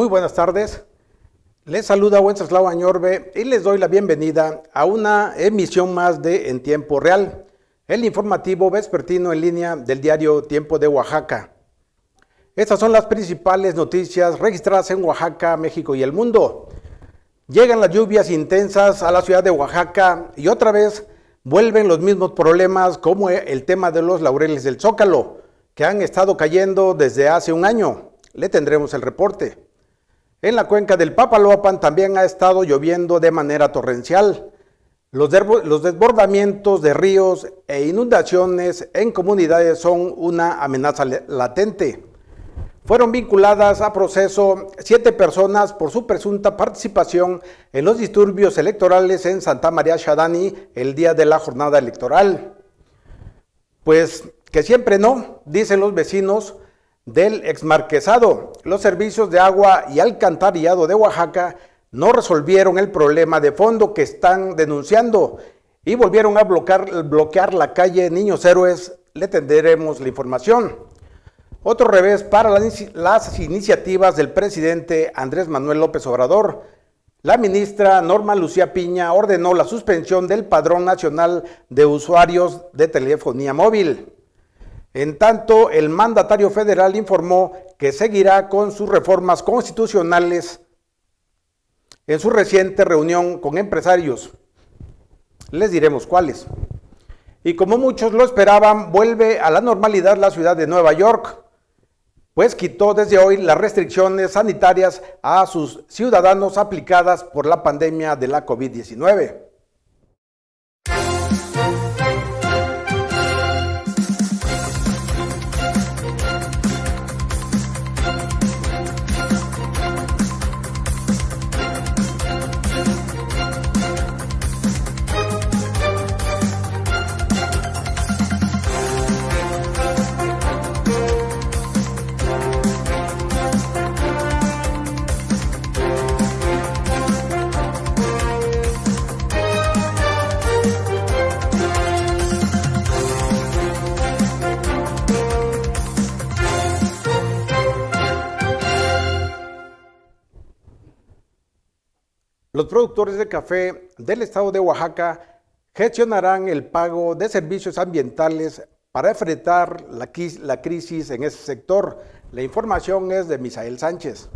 Muy buenas tardes, les saluda Wenceslao Añorbe y les doy la bienvenida a una emisión más de En Tiempo Real, el informativo vespertino en línea del diario Tiempo de Oaxaca. Estas son las principales noticias registradas en Oaxaca, México y el mundo. Llegan las lluvias intensas a la ciudad de Oaxaca y otra vez vuelven los mismos problemas como el tema de los laureles del Zócalo, que han estado cayendo desde hace un año. Le tendremos el reporte. En la cuenca del Papaloapan también ha estado lloviendo de manera torrencial. Los desbordamientos de ríos e inundaciones en comunidades son una amenaza latente. Fueron vinculadas a proceso 7 personas por su presunta participación en los disturbios electorales en Santa María Xadani el día de la jornada electoral. Pues que siempre no, dicen los vecinos del exmarquesado. Los servicios de agua y alcantarillado de Oaxaca no resolvieron el problema de fondo que están denunciando y volvieron a bloquear la calle Niños Héroes. Le tendremos la información. Otro revés para las iniciativas del presidente Andrés Manuel López Obrador. La ministra Norma Lucía Piña ordenó la suspensión del Padrón Nacional de Usuarios de Telefonía Móvil. En tanto, el mandatario federal informó que seguirá con sus reformas constitucionales en su reciente reunión con empresarios. Les diremos cuáles. Y como muchos lo esperaban, vuelve a la normalidad la ciudad de Nueva York, pues quitó desde hoy las restricciones sanitarias a sus ciudadanos aplicadas por la pandemia de la COVID-19. Los productores de café del estado de Oaxaca gestionarán el pago de servicios ambientales para enfrentar la crisis en ese sector. La información es de Misael Sánchez.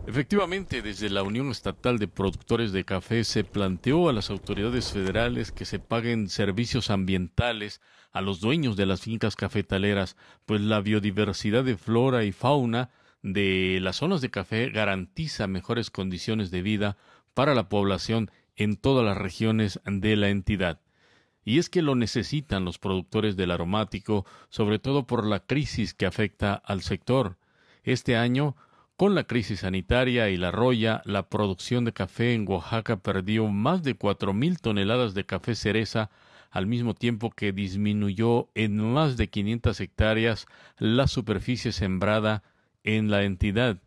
Efectivamente, desde la Unión Estatal de Productores de Café se planteó a las autoridades federales que se paguen servicios ambientales a los dueños de las fincas cafetaleras, pues la biodiversidad de flora y fauna de las zonas de café garantiza mejores condiciones de vida para la población en todas las regiones de la entidad. Y es que lo necesitan los productores del aromático, sobre todo por la crisis que afecta al sector. Este año, con la crisis sanitaria y la roya, la producción de café en Oaxaca perdió más de 4,000 toneladas de café cereza, al mismo tiempo que disminuyó en más de 500 hectáreas la superficie sembrada en la entidad.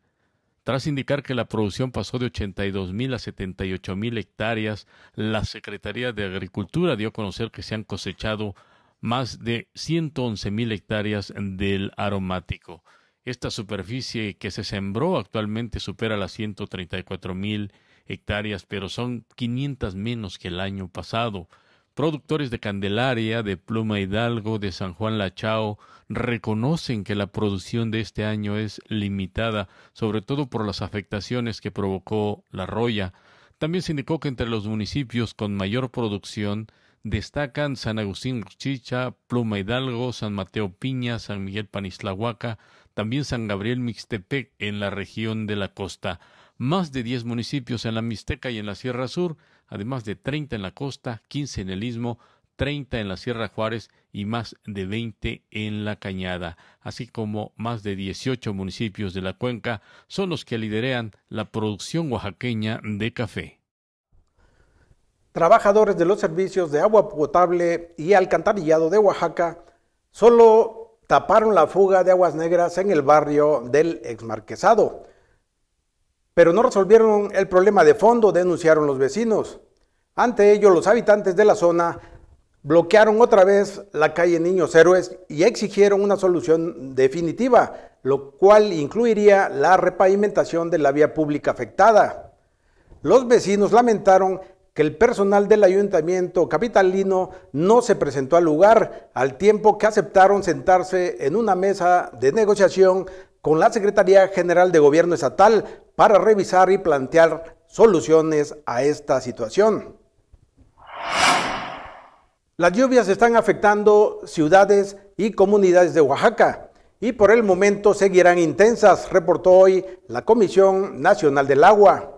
Tras indicar que la producción pasó de 82,000 a 78,000 hectáreas, la Secretaría de Agricultura dio a conocer que se han cosechado más de 111,000 hectáreas del aromático. Esta superficie que se sembró actualmente supera las 134,000 hectáreas, pero son 500 menos que el año pasado. Productores de Candelaria, de Pluma Hidalgo, de San Juan La Chao, reconocen que la producción de este año es limitada, sobre todo por las afectaciones que provocó la roya. También se indicó que entre los municipios con mayor producción destacan San Agustín Chicha, Pluma Hidalgo, San Mateo Piña, San Miguel Panislahuaca, también San Gabriel Mixtepec en la región de la costa. Más de 10 municipios en la Mixteca y en la Sierra Sur, además de 30 en la costa, 15 en el Istmo, 30 en la Sierra Juárez y más de 20 en la Cañada, así como más de 18 municipios de la cuenca son los que lideran la producción oaxaqueña de café. Trabajadores de los servicios de agua potable y alcantarillado de Oaxaca solo taparon la fuga de aguas negras en el barrio del exmarquesado, pero no resolvieron el problema de fondo, denunciaron los vecinos. Ante ello, los habitantes de la zona bloquearon otra vez la calle Niños Héroes y exigieron una solución definitiva. lo cual incluiría la repavimentación de la vía pública afectada. Los vecinos lamentaron que el personal del ayuntamiento capitalino no se presentó al lugar, al tiempo que aceptaron sentarse en una mesa de negociación con la Secretaría General de Gobierno Estatal para revisar y plantear soluciones a esta situación. Las lluvias están afectando ciudades y comunidades de Oaxaca y por el momento seguirán intensas, reportó hoy la Comisión Nacional del Agua.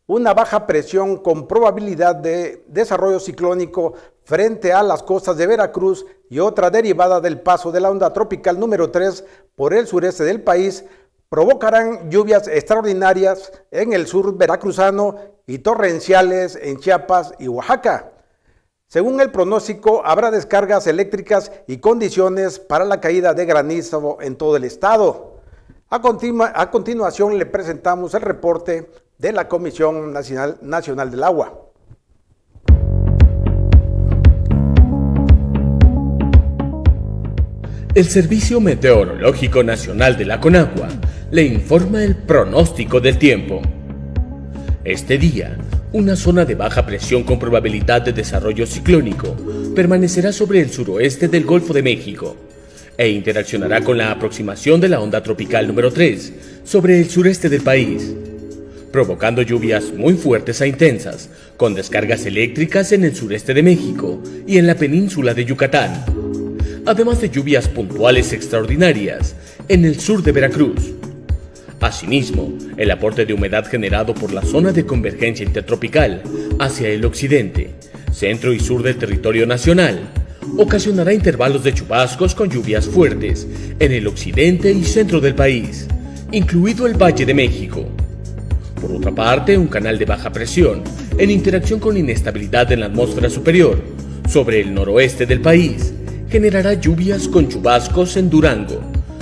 Una baja presión con probabilidad de desarrollo ciclónico frente a las costas de Veracruz y otra derivada del paso de la onda tropical número 3 por el sureste del país provocarán lluvias extraordinarias en el sur veracruzano y torrenciales en Chiapas y Oaxaca. Según el pronóstico, habrá descargas eléctricas y condiciones para la caída de granizo en todo el estado. A continuación le presentamos el reporte de la Comisión Nacional del Agua. El Servicio Meteorológico Nacional de la Conagua le informa el pronóstico del tiempo. Este día, una zona de baja presión con probabilidad de desarrollo ciclónico permanecerá sobre el suroeste del Golfo de México e interaccionará con la aproximación de la onda tropical número 3 sobre el sureste del país, provocando lluvias muy fuertes e intensas, con descargas eléctricas en el sureste de México y en la península de Yucatán, además de lluvias puntuales extraordinarias en el sur de Veracruz. Asimismo, el aporte de humedad generado por la zona de convergencia intertropical hacia el occidente, centro y sur del territorio nacional ocasionará intervalos de chubascos con lluvias fuertes en el occidente y centro del país, incluido el Valle de México. Por otra parte, un canal de baja presión, en interacción con inestabilidad en la atmósfera superior, sobre el noroeste del país, generará lluvias con chubascos en Durango,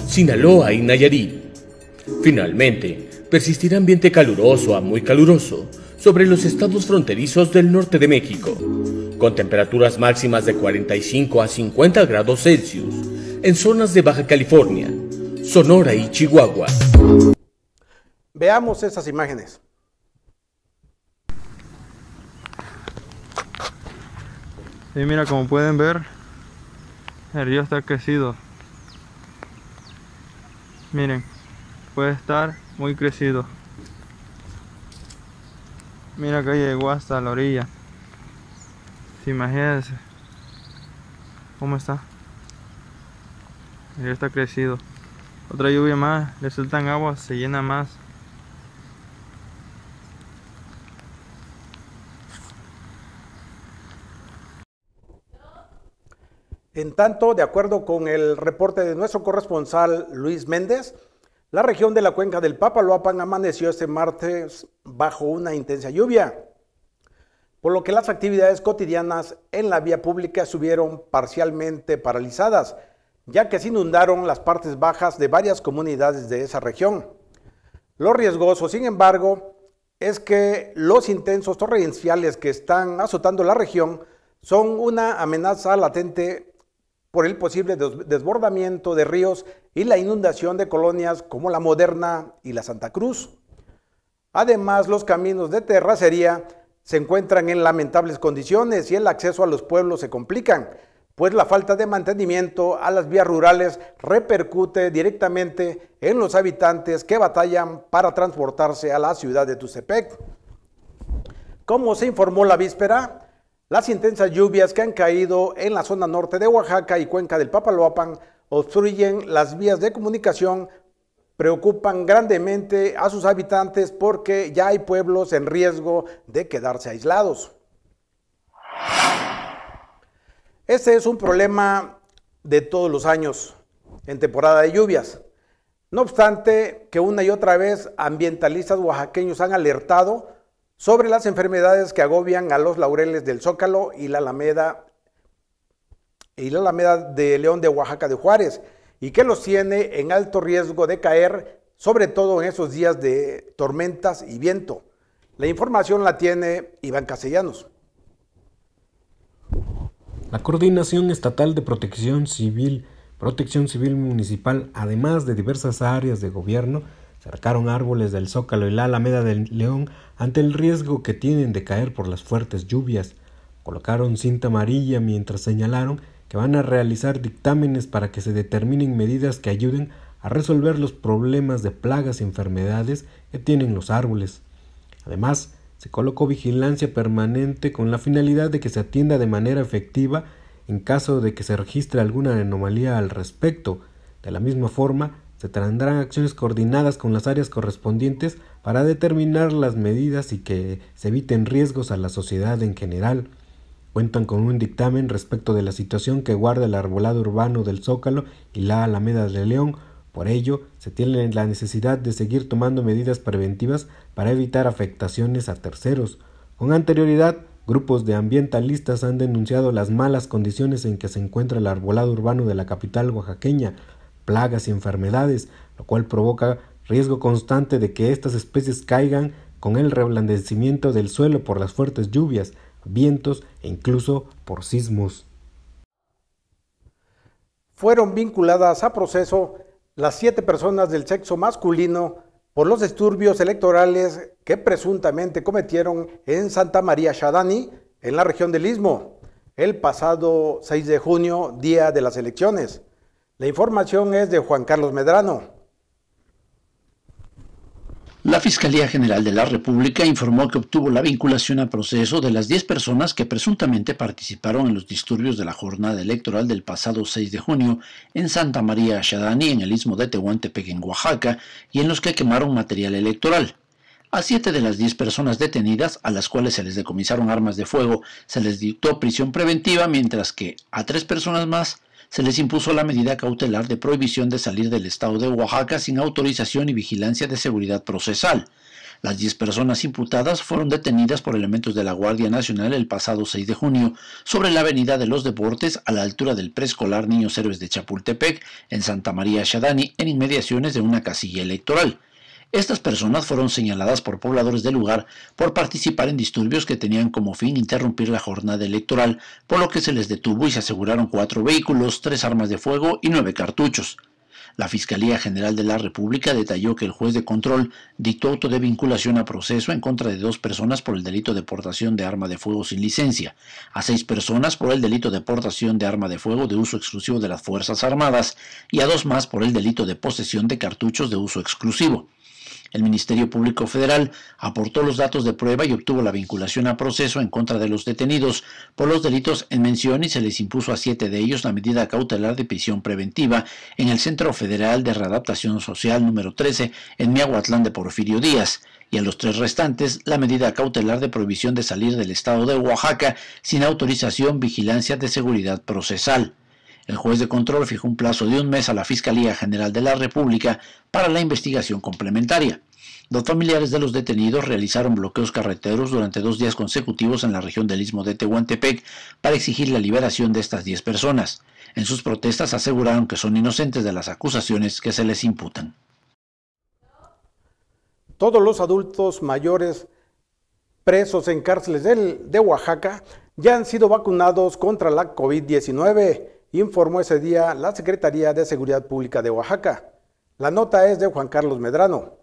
Sinaloa y Nayarit. Finalmente, persistirá ambiente caluroso a muy caluroso sobre los estados fronterizos del norte de México, con temperaturas máximas de 45 a 50 grados Celsius en zonas de Baja California, Sonora y Chihuahua. Veamos esas imágenes. Y mira, como pueden ver, el río está crecido. Miren, puede estar muy crecido. Mira que llegó hasta la orilla. Imagínense cómo está. El río está crecido. Otra lluvia más, le sueltan agua, se llena más. En tanto, de acuerdo con el reporte de nuestro corresponsal Luis Méndez, la región de la cuenca del Papaloapan amaneció este martes bajo una intensa lluvia, por lo que las actividades cotidianas en la vía pública estuvieron parcialmente paralizadas, ya que se inundaron las partes bajas de varias comunidades de esa región. Lo riesgoso, sin embargo, es que los intensos torrenciales que están azotando la región son una amenaza latente por el posible desbordamiento de ríos y la inundación de colonias como La Moderna y la Santa Cruz. Además, los caminos de terracería se encuentran en lamentables condiciones y el acceso a los pueblos se complican, pues la falta de mantenimiento a las vías rurales repercute directamente en los habitantes que batallan para transportarse a la ciudad de Tuxtepec. Como se informó la víspera, las intensas lluvias que han caído en la zona norte de Oaxaca y cuenca del Papaloapan obstruyen las vías de comunicación, preocupan grandemente a sus habitantes porque ya hay pueblos en riesgo de quedarse aislados. Este es un problema de todos los años en temporada de lluvias. No obstante que una y otra vez ambientalistas oaxaqueños han alertado sobre las enfermedades que agobian a los laureles del Zócalo y la Alameda de León de Oaxaca de Juárez, y que los tiene en alto riesgo de caer, sobre todo en esos días de tormentas y viento. La información la tiene Iván Castellanos. La Coordinación Estatal de Protección Civil Protección Civil Municipal, además de diversas áreas de gobierno, cercaron árboles del Zócalo y la Alameda del León ante el riesgo que tienen de caer por las fuertes lluvias. Colocaron cinta amarilla mientras señalaron que van a realizar dictámenes para que se determinen medidas que ayuden a resolver los problemas de plagas y enfermedades que tienen los árboles. Además, se colocó vigilancia permanente con la finalidad de que se atienda de manera efectiva en caso de que se registre alguna anomalía al respecto. De la misma forma, se tendrán acciones coordinadas con las áreas correspondientes para determinar las medidas y que se eviten riesgos a la sociedad en general. Cuentan con un dictamen respecto de la situación que guarda el arbolado urbano del Zócalo y la Alameda de León. Por ello, se tiene la necesidad de seguir tomando medidas preventivas para evitar afectaciones a terceros. Con anterioridad, grupos de ambientalistas han denunciado las malas condiciones en que se encuentra el arbolado urbano de la capital oaxaqueña, plagas y enfermedades, lo cual provoca riesgo constante de que estas especies caigan con el reblandecimiento del suelo por las fuertes lluvias, vientos e incluso por sismos. Fueron vinculadas a proceso las 7 personas del sexo masculino por los disturbios electorales que presuntamente cometieron en Santa María Xadani, en la región del Istmo, el pasado 6 de junio, día de las elecciones. La información es de Juan Carlos Medrano. La Fiscalía General de la República informó que obtuvo la vinculación a proceso de las 10 personas que presuntamente participaron en los disturbios de la jornada electoral del pasado 6 de junio en Santa María Xadani, en el Istmo de Tehuantepec, en Oaxaca, y en los que quemaron material electoral. A 7 de las 10 personas detenidas, a las cuales se les decomisaron armas de fuego, se les dictó prisión preventiva, mientras que a 3 personas más se les impuso la medida cautelar de prohibición de salir del estado de Oaxaca sin autorización y vigilancia de seguridad procesal. Las 10 personas imputadas fueron detenidas por elementos de la Guardia Nacional el pasado 6 de junio sobre la Avenida de los Deportes, a la altura del preescolar Niños Héroes de Chapultepec, en Santa María Xadani, en inmediaciones de una casilla electoral. Estas personas fueron señaladas por pobladores del lugar por participar en disturbios que tenían como fin interrumpir la jornada electoral, por lo que se les detuvo y se aseguraron 4 vehículos, 3 armas de fuego y 9 cartuchos. La Fiscalía General de la República detalló que el juez de control dictó auto de vinculación a proceso en contra de 2 personas por el delito de portación de arma de fuego sin licencia, a 6 personas por el delito de portación de arma de fuego de uso exclusivo de las Fuerzas Armadas y a 2 más por el delito de posesión de cartuchos de uso exclusivo. El Ministerio Público Federal aportó los datos de prueba y obtuvo la vinculación a proceso en contra de los detenidos por los delitos en mención, y se les impuso a 7 de ellos la medida cautelar de prisión preventiva en el Centro Federal de Readaptación Social número 13 en Miahuatlán de Porfirio Díaz, y a los 3 restantes la medida cautelar de prohibición de salir del estado de Oaxaca sin autorización, vigilancia de seguridad procesal. El juez de control fijó un plazo de 1 mes a la Fiscalía General de la República para la investigación complementaria. Los familiares de los detenidos realizaron bloqueos carreteros durante 2 días consecutivos en la región del Istmo de Tehuantepec para exigir la liberación de estas 10 personas. En sus protestas aseguraron que son inocentes de las acusaciones que se les imputan. Todos los adultos mayores presos en cárceles de Oaxaca ya han sido vacunados contra la COVID-19, informó ese día la Secretaría de Seguridad Pública de Oaxaca. La nota es de Juan Carlos Medrano.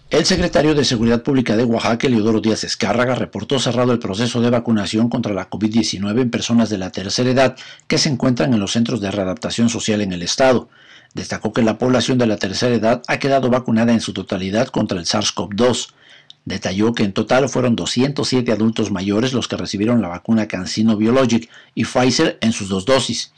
El secretario de Seguridad Pública de Oaxaca, Eliodoro Díaz Escárraga, reportó cerrado el proceso de vacunación contra la COVID-19 en personas de la tercera edad que se encuentran en los centros de readaptación social en el estado. Destacó que la población de la tercera edad ha quedado vacunada en su totalidad contra el SARS-CoV-2. Detalló que en total fueron 207 adultos mayores los que recibieron la vacuna CanSino Biologic y Pfizer en sus 2 dosis.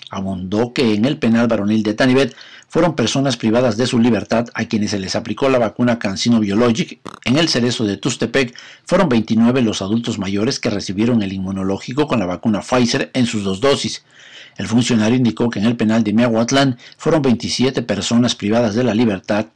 Abundó que en el penal varonil de Tanivet fueron personas privadas de su libertad a quienes se les aplicó la vacuna CanSino Biologic. En el Cerezo de Tustepec fueron 29 los adultos mayores que recibieron el inmunológico con la vacuna Pfizer en sus 2 dosis. El funcionario indicó que en el penal de Miahuatlán fueron 27 personas privadas de la libertad.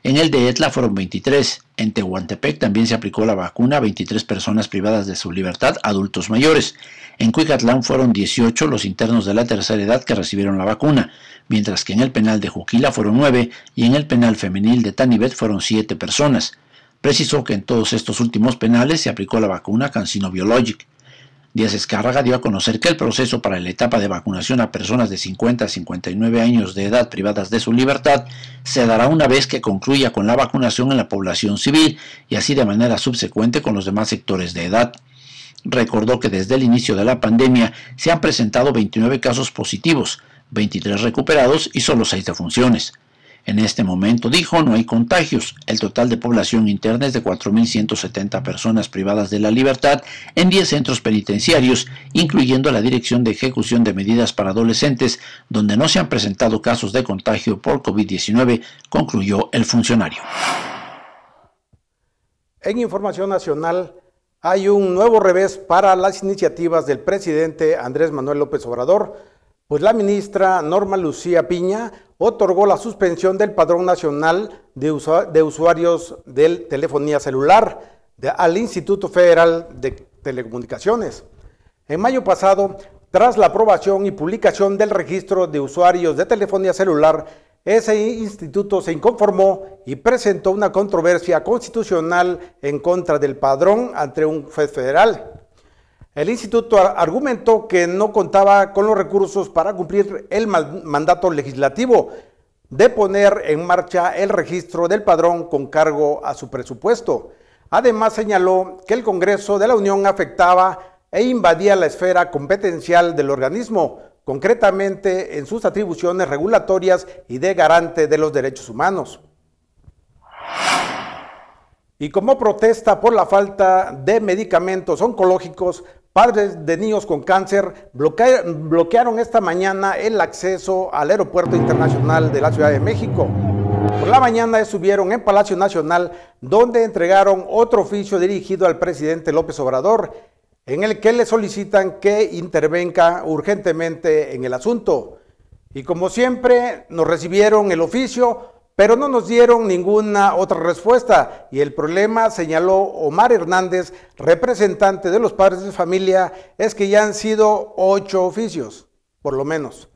En el de Etla fueron 23. En Tehuantepec también se aplicó la vacuna a 23 personas privadas de su libertad, adultos mayores. En Cuicatlán fueron 18 los internos de la tercera edad que recibieron la vacuna, mientras que en el penal de Juquila fueron 9 y en el penal femenil de Tanivet fueron 7 personas. Precisó que en todos estos últimos penales se aplicó la vacuna CanSino Biologic. Díaz Escárraga dio a conocer que el proceso para la etapa de vacunación a personas de 50 a 59 años de edad privadas de su libertad se dará una vez que concluya con la vacunación en la población civil y así de manera subsecuente con los demás sectores de edad. Recordó que desde el inicio de la pandemia se han presentado 29 casos positivos, 23 recuperados y solo 6 defunciones. En este momento, dijo, no hay contagios. El total de población interna es de 4.170 personas privadas de la libertad en 10 centros penitenciarios, incluyendo la Dirección de Ejecución de Medidas para Adolescentes, donde no se han presentado casos de contagio por COVID-19, concluyó el funcionario. En información nacional, hay un nuevo revés para las iniciativas del presidente Andrés Manuel López Obrador, pues la ministra Norma Lucía Piña otorgó la suspensión del Padrón Nacional de Usuarios de Telefonía Celular al Instituto Federal de Telecomunicaciones. En mayo pasado, tras la aprobación y publicación del registro de usuarios de telefonía celular, ese instituto se inconformó y presentó una controversia constitucional en contra del padrón ante un juez federal. El instituto argumentó que no contaba con los recursos para cumplir el mandato legislativo de poner en marcha el registro del padrón con cargo a su presupuesto. Además, señaló que el Congreso de la Unión afectaba e invadía la esfera competencial del organismo, concretamente en sus atribuciones regulatorias y de garante de los derechos humanos. Y como protesta por la falta de medicamentos oncológicos, padres de niños con cáncer bloquearon esta mañana el acceso al Aeropuerto Internacional de la Ciudad de México. Por la mañana estuvieron en Palacio Nacional, donde entregaron otro oficio dirigido al presidente López Obrador, en el que le solicitan que intervenga urgentemente en el asunto. Y como siempre, nos recibieron el oficio, pero no nos dieron ninguna otra respuesta, y el problema, señaló Omar Hernández, representante de los padres de familia, es que ya han sido 8 oficios, por lo menos.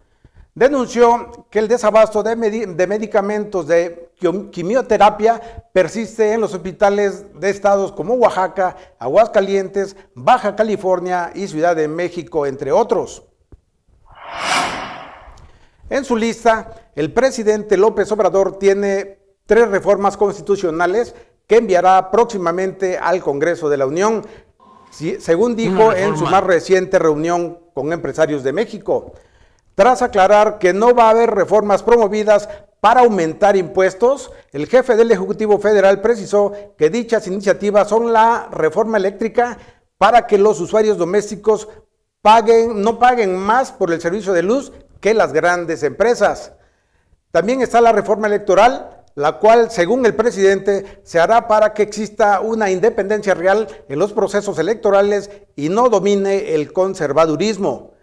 Denunció que el desabasto de medicamentos de quimioterapia persiste en los hospitales de estados como Oaxaca, Aguascalientes, Baja California y Ciudad de México, entre otros. En su lista, el presidente López Obrador tiene 3 reformas constitucionales que enviará próximamente al Congreso de la Unión, según dijo en su más reciente reunión con empresarios de México. Tras aclarar que no va a haber reformas promovidas para aumentar impuestos, el jefe del Ejecutivo Federal precisó que dichas iniciativas son la reforma eléctrica para que los usuarios domésticos no paguen más por el servicio de luz que las grandes empresas. También está la reforma electoral, la cual, según el presidente, se hará para que exista una independencia real en los procesos electorales y no domine el conservadurismo.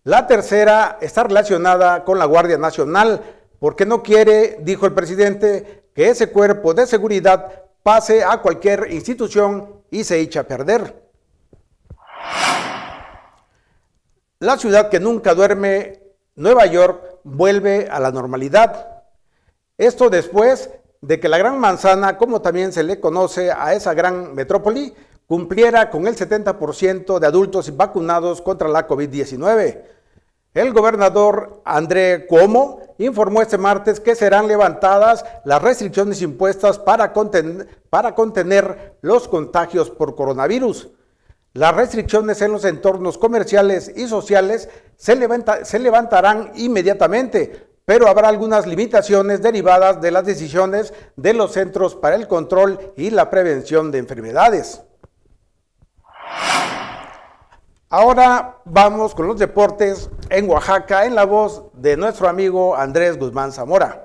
La tercera está relacionada con la Guardia Nacional, porque no quiere, dijo el presidente, que ese cuerpo de seguridad pase a cualquier institución y se eche a perder. La ciudad que nunca duerme, Nueva York, vuelve a la normalidad. Esto después de que la Gran Manzana, como también se le conoce a esa gran metrópoli, cumpliera con el 70% de adultos vacunados contra la COVID-19. El gobernador André Cuomo informó este martes que serán levantadas las restricciones impuestas para contener los contagios por coronavirus. Las restricciones en los entornos comerciales y sociales se levantarán inmediatamente, pero habrá algunas limitaciones derivadas de las decisiones de los Centros para el Control y la Prevención de Enfermedades. Ahora vamos con los deportes en Oaxaca, en la voz de nuestro amigo Andrés Guzmán Zamora.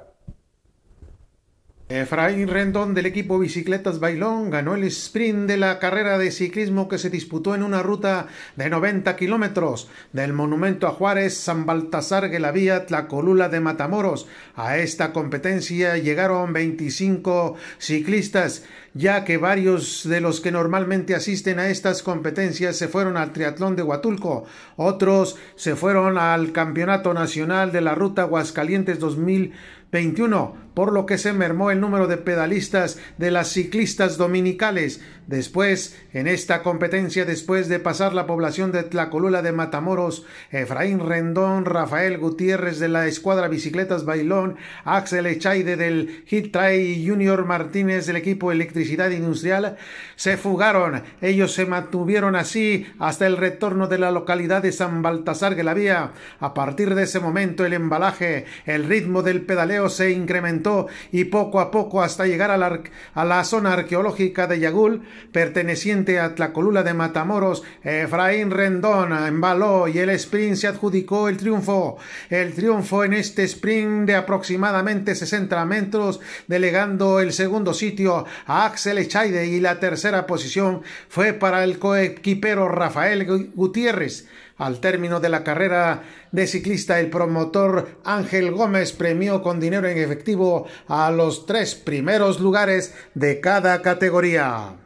Efraín Rendón del equipo Bicicletas Bailón ganó el sprint de la carrera de ciclismo que se disputó en una ruta de 90 kilómetros del Monumento a Juárez, San Baltasar Guelavía, Tlacolula de Matamoros. A esta competencia llegaron 25 ciclistas, ya que varios de los que normalmente asisten a estas competencias se fueron al triatlón de Huatulco, otros se fueron al Campeonato Nacional de la Ruta Aguascalientes 2021. por lo que se mermó el número de pedalistas de las ciclistas dominicales. Después, en esta competencia, después de pasar la población de Tlacolula de Matamoros, Efraín Rendón, Rafael Gutiérrez de la escuadra Bicicletas Bailón, Axel Echaide del Hit Trail y Junior Martínez del equipo Electricidad Industrial se fugaron. Ellos se mantuvieron así hasta el retorno de la localidad de San Baltasar de la Vía. A partir de ese momento el embalaje, el ritmo del pedaleo se incrementó y poco a poco hasta llegar a la zona arqueológica de Yagul, perteneciente a Tlacolula de Matamoros. Efraín Rendón embaló y el sprint se adjudicó el triunfo. El triunfo en este sprint de aproximadamente 60 metros, delegando el segundo sitio a Axel Echaide, y la tercera posición fue para el coequipero Rafael Gutiérrez. Al término de la carrera de ciclista, el promotor Ángel Gómez premió con dinero en efectivo a los 3 primeros lugares de cada categoría.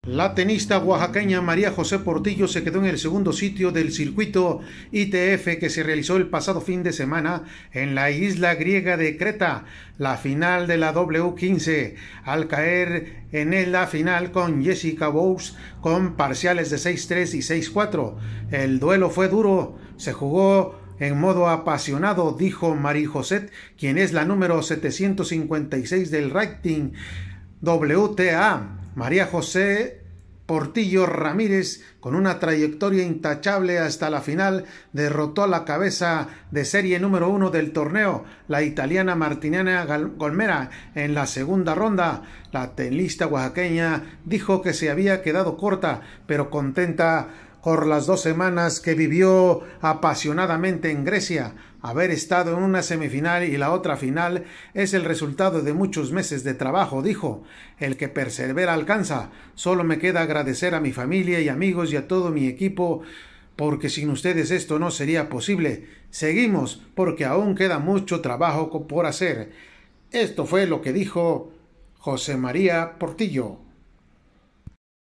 La tenista oaxaqueña María José Portillo se quedó en el segundo sitio del circuito ITF que se realizó el pasado fin de semana en la isla griega de Creta, la final de la W15, al caer en la final con Jessica Bowes con parciales de 6-3 y 6-4. El duelo fue duro, se jugó en modo apasionado, dijo María José, quien es la número 756 del rating WTA. María José Portillo Ramírez, con una trayectoria intachable hasta la final, derrotó a la cabeza de serie número 1 del torneo, la italiana Martina Golmera, en la segunda ronda. La tenista oaxaqueña dijo que se había quedado corta, pero contenta por las 2 semanas que vivió apasionadamente en Grecia. Haber estado en una semifinal y la otra final es el resultado de muchos meses de trabajo, dijo. El que persevera alcanza. Solo me queda agradecer a mi familia y amigos y a todo mi equipo, porque sin ustedes esto no sería posible. Seguimos, porque aún queda mucho trabajo por hacer. Esto fue lo que dijo José María Portillo.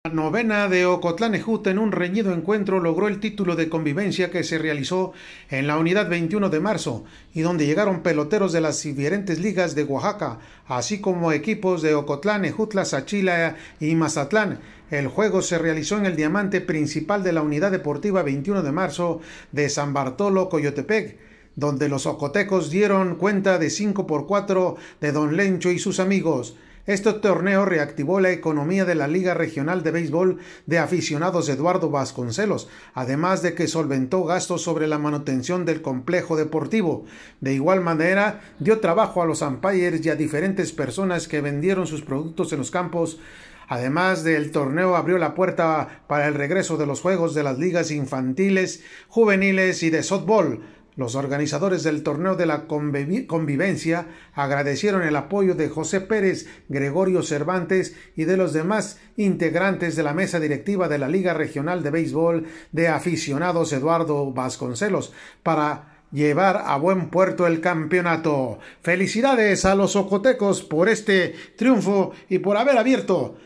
La novena de Ocotlán Ejuta, en un reñido encuentro, logró el título de convivencia que se realizó en la unidad 21 de marzo y donde llegaron peloteros de las diferentes ligas de Oaxaca, así como equipos de Ocotlán, Ejutla, Sachila y Mazatlán. El juego se realizó en el diamante principal de la unidad deportiva 21 de marzo de San Bartolo, Coyotepec, donde los ocotecos dieron cuenta de 5-4 de Don Lencho y sus amigos. Este torneo reactivó la economía de la Liga Regional de Béisbol de Aficionados Eduardo Vasconcelos, además de que solventó gastos sobre la manutención del complejo deportivo. De igual manera, dio trabajo a los umpires y a diferentes personas que vendieron sus productos en los campos. Además del torneo, abrió la puerta para el regreso de los juegos de las ligas infantiles, juveniles y de softball. Los organizadores del torneo de la convivencia agradecieron el apoyo de José Pérez, Gregorio Cervantes y de los demás integrantes de la mesa directiva de la Liga Regional de Béisbol de Aficionados Eduardo Vasconcelos para llevar a buen puerto el campeonato. Felicidades a los ocotecos por este triunfo y por haber abierto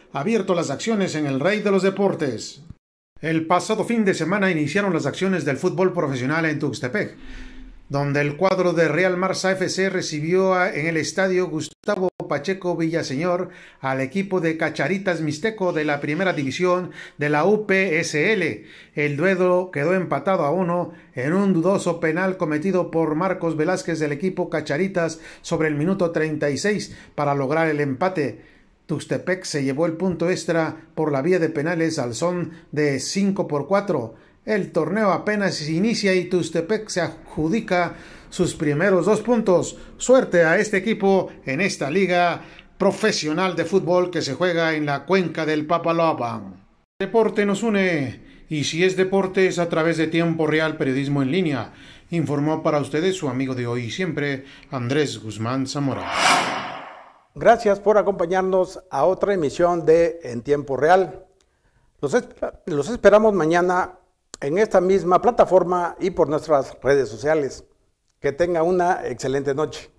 las acciones en el Rey de los Deportes. El pasado fin de semana iniciaron las acciones del fútbol profesional en Tuxtepec, donde el cuadro de Real Marsa FC recibió en el estadio Gustavo Pacheco Villaseñor al equipo de Cacharitas Mixteco de la primera división de la UPSL. El duelo quedó empatado a 1 en un dudoso penal cometido por Marcos Velázquez del equipo Cacharitas sobre el minuto 36 para lograr el empate. Tuxtepec se llevó el punto extra por la vía de penales al son de 5-4. El torneo apenas inicia y Tuxtepec se adjudica sus primeros 2 puntos. Suerte a este equipo en esta liga profesional de fútbol que se juega en la cuenca del Papaloapan. Deporte nos une, y si es deporte es a través de Tiempo Real Periodismo en Línea. Informó para ustedes su amigo de hoy y siempre, Andrés Guzmán Zamora. Gracias por acompañarnos a otra emisión de En Tiempo Real. Los esperamos mañana en esta misma plataforma y por nuestras redes sociales. Que tenga una excelente noche.